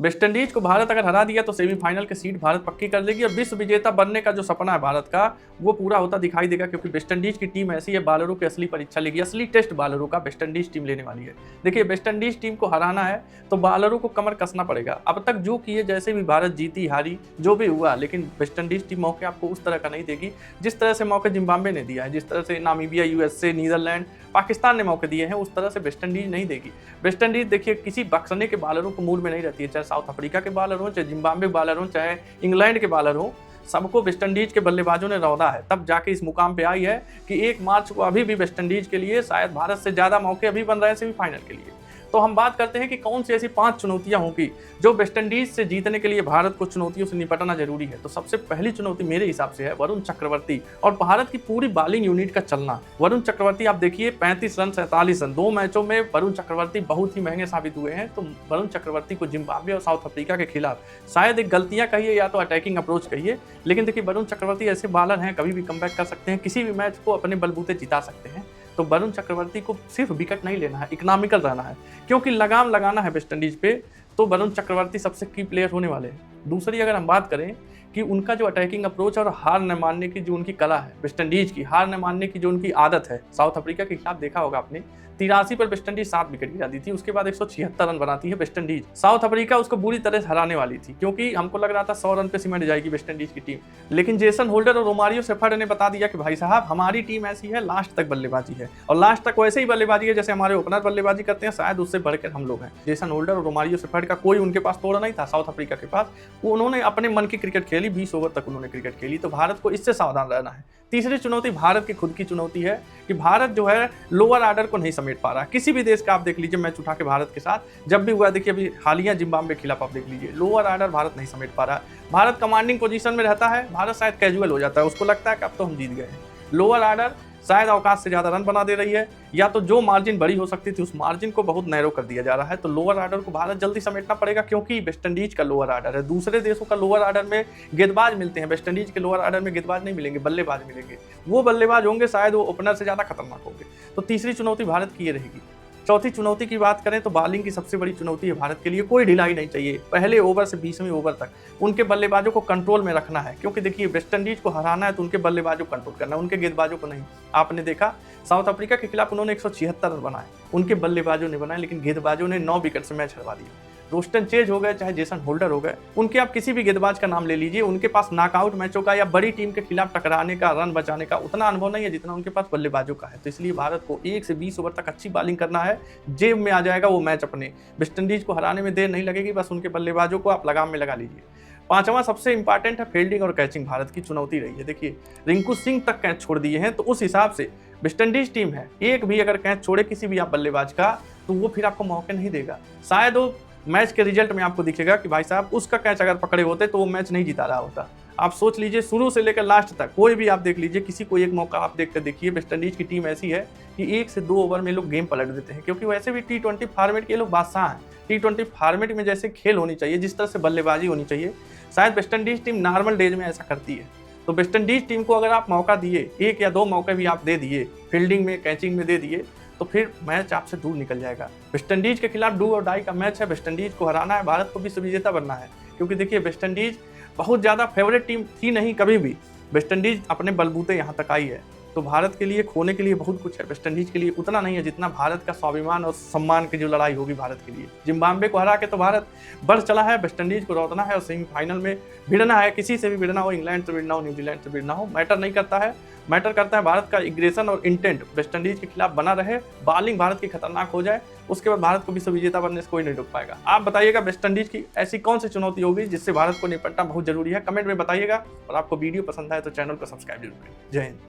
West Indies को भारत अगर हरा दिया तो सेमीफाइनल की सीट भारत पक्की कर लेगी और विश्व विजेता बनने का जो सपना है भारत का वो पूरा होता दिखाई देगा, क्योंकि वेस्टइंडीज की टीम ऐसी है, बॉलरों की असली परीक्षा लेगी, असली टेस्ट बॉलरों का वेस्टइंडीज टीम लेने वाली है। देखिए, वेस्टइंडीज टीम को हराना है तो बॉलरों को कमर कसना पड़ेगा। अब तक जो किए, जैसे भी भारत जीती हारी जो भी हुआ, लेकिन वेस्टइंडीज टीम मौके आपको उस तरह का नहीं देगी जिस तरह से मौके जिम्बाब्वे ने दिया है, जिस तरह से नामीबिया, यूएसए, नीदरलैंड, पाकिस्तान ने मौके दिए हैं, उस तरह से वेस्टइंडीज नहीं देगी। वेस्टइंडीज देखिए किसी बक्सने के बॉलरों को मूड में नहीं रहती है, चाहे साउथ अफ्रीका के बॉलर हो, चाहे जिम्बाब्वे बॉलर हो, चाहे इंग्लैंड के बॉलर हो, सबको वेस्टइंडीज के बल्लेबाजों ने रौंदा है, तब जाके इस मुकाम पे आई है कि 1 मार्च को अभी भी वेस्टइंडीज के लिए शायद भारत से ज़्यादा मौके अभी बन रहे हैं सेमीफाइनल के लिए। तो हम बात करते हैं कि कौन सी ऐसी 5 चुनौतियां होंगी जो वेस्टइंडीज से जीतने के लिए भारत को चुनौतियों से निपटना जरूरी है। तो सबसे पहली चुनौती मेरे हिसाब से है वरुण चक्रवर्ती और भारत की पूरी बॉलिंग यूनिट का चलना। वरुण चक्रवर्ती आप देखिए 35 रन 47 रन 2 मैचों में वरुण चक्रवर्ती बहुत ही महंगे साबित हुए हैं। तो वरुण चक्रवर्ती को जिम्बाब्वे और साउथ अफ्रीका के खिलाफ शायद एक गलतियां कहिए या तो अटैकिंग अप्रोच कहिए, लेकिन देखिए वरुण चक्रवर्ती ऐसे बॉलर हैं, कभी भी कमबैक कर सकते हैं, किसी भी मैच को अपने बलबूते जिता सकते हैं। तो वरुण चक्रवर्ती को सिर्फ विकेट नहीं लेना है, इकोनॉमिकल रहना है, क्योंकि लगाम लगाना है वेस्टइंडीज पे, तो वरुण चक्रवर्ती सबसे की प्लेयर होने वाले हैं। दूसरी अगर हम बात करें कि उनका जो अटैकिंग अप्रोच और हार न मानने की जो उनकी कला है, वेस्टइंडीज की हार न मानने की जो उनकी आदत है, साउथ अफ्रीका के खिलाफ देखा होगा आपने 83 पर वेस्टइंडीज 7 विकेट गिरा दी थी, उसके बाद 176 रन बनाती है वेस्टइंडीज। साउथ अफ्रीका उसको बुरी तरह से हराने वाली थी, क्योंकि हमको लग रहा था 100 रन पे सिमट जाएगी वेस्टइंडीज की टीम, लेकिन जेसन होल्डर और रोमारियो शेफर्ड ने बता दिया कि भाई साहब हमारी टीम ऐसी है, लास्ट तक बल्लेबाजी है, और लास्ट तक वैसे ही बल्लेबाजी है जैसे हमारे ओपनर बल्लेबाजी करते हैं, शायद उससे बढ़कर हम लोग हैं। जेसन होल्डर और रोमारियो शेफर्ड का कोई उनके पास तोड़ा नहीं था साउथ अफ्रीका के पास, उन्होंने अपने मन की क्रिकेट खेली, 20 ओवर तक उन्होंने क्रिकेट खेली। तो भारत को इससे सावधान रहना है। तीसरी चुनौती भारत की खुद की चुनौती है कि भारत जो है लोअर ऑर्डर को नहीं समेट पा रहा है। किसी भी देश का आप देख लीजिए मैच उठा के भारत के साथ जब भी हुआ, देखिए अभी हालिया जिम्बाब्वे के खिलाफ आप देख लीजिए, लोअर ऑर्डर भारत नहीं समेट पा रहा है। भारत कमांडिंग पोजीशन में रहता है, भारत शायद कैजुअल हो जाता है, उसको लगता है कि अब तो हम जीत गए हैं। लोअर ऑर्डर शायद अवकाश से ज़्यादा रन बना दे रही है, या तो जो मार्जिन बड़ी हो सकती थी उस मार्जिन को बहुत नैरो कर दिया जा रहा है। तो लोअर ऑर्डर को भारत जल्दी समेटना पड़ेगा, क्योंकि वेस्टइंडीज का लोअर ऑर्डर है। दूसरे देशों का लोअर ऑर्डर में गेंदबाज मिलते हैं, वेस्टइंडीज के लोअर ऑर्डर में गेंदबाज नहीं मिलेंगे, बल्लेबाज मिलेंगे। वो बल्लेबाज होंगे शायद वो ओपनर से ज़्यादा खतरनाक होंगे। तो तीसरी चुनौती भारत की ये रहेगी। चौथी चुनौती की बात करें तो बॉलिंग की सबसे बड़ी चुनौती है भारत के लिए, कोई ढिलाई नहीं चाहिए। पहले ओवर से 20वें ओवर तक उनके बल्लेबाजों को कंट्रोल में रखना है, क्योंकि देखिए वेस्टइंडीज को हराना है तो उनके बल्लेबाजों को कंट्रोल करना है, उनके गेंदबाजों को नहीं। आपने देखा साउथ अफ्रीका के खिलाफ उन्होंने 176 रन बनाए, उनके बल्लेबाजों ने बनाए, लेकिन गेंदबाजों ने 9 विकेट से मैच हरवा दिया। रोस्टन चेज हो गए चाहे जेसन होल्डर हो गए, उनके आप किसी भी गेंदबाज का नाम ले लीजिए, उनके पास नॉकआउट मैचों का या बड़ी टीम के खिलाफ टकराने का, रन बचाने का उतना अनुभव नहीं है जितना उनके पास बल्लेबाजों का है। तो इसलिए भारत को 1 से 20 ओवर तक अच्छी बॉलिंग करना है, जेब में आ जाएगा वो मैच अपने। वेस्टइंडीज को हराने में देर नहीं लगेगी, बस उनके बल्लेबाजों को आप लगाम में लगा लीजिए। पांचवा सबसे इंपॉर्टेंट है फील्डिंग और कैचिंग, भारत की चुनौती रही है। देखिए रिंकू सिंह तक कैच छोड़ दिए हैं, तो उस हिसाब से वेस्टइंडीज टीम है, एक भी अगर कैच छोड़े किसी भी आप बल्लेबाज का तो वो फिर आपको मौके नहीं देगा। शायद वो मैच के रिजल्ट में आपको दिखेगा कि भाई साहब उसका कैच अगर पकड़े होते तो वो मैच नहीं जिता रहा होता। आप सोच लीजिए शुरू से लेकर लास्ट तक कोई भी आप देख लीजिए, किसी को एक मौका आप देख कर देखिए, वेस्टइंडीज की टीम ऐसी है कि 1 से 2 ओवर में लोग गेम पलट देते हैं, क्योंकि वैसे भी T20 फॉर्मेट के लोग बादशाह हैं। T20 फॉर्मेट में जैसे खेल होनी चाहिए, जिस तरह से बल्लेबाजी होनी चाहिए, शायद वेस्टइंडीज टीम नॉर्मल डेज में ऐसा करती है। तो वेस्टइंडीज टीम को अगर आप मौका दिए, 1 या 2 मौके भी आप दे दिए, फील्डिंग में कैचिंग में दे दिए, तो फिर मैच आपसे दूर निकल जाएगा। वेस्टइंडीज के खिलाफ डू और डाई का मैच है, वेस्टइंडीज को हराना है, भारत को विश्व विजेता बनना है। क्योंकि देखिए वेस्टइंडीज बहुत ज़्यादा फेवरेट टीम थी नहीं कभी भी, वेस्टइंडीज अपने बलबूते यहाँ तक आई है। तो भारत के लिए खोने के लिए बहुत कुछ है, वेस्टइंडीज के लिए उतना नहीं है जितना भारत का स्वाभिमान और सम्मान की जो लड़ाई होगी भारत के लिए। जिम्बाब्वे को हरा के तो भारत बढ़ चला है, वेस्टइंडीज को रोकना है और सेमीफाइनल में भिड़ना है, किसी से भी भिड़ना हो, इंग्लैंड से भिड़ना हो, न्यूजीलैंड से भिड़ना हो, मैटर नहीं करता है। मैटर करता है भारत का एग्रेशन और इंटेंट वेस्टइंडीज के खिलाफ बना रहे, बॉलिंग भारत की खतरनाक हो जाए, उसके बाद भारत को विश्व विजेता बनने से कोई नहीं रोक पाएगा। आप बताइएगा वेस्टइंडीज की ऐसी कौन सी चुनौती होगी जिससे भारत को निपटना बहुत जरूरी है, कमेंट में बताइएगा। और आपको वीडियो पसंद आए तो चैनल को सब्सक्राइब जरूर करें। जय हिंद।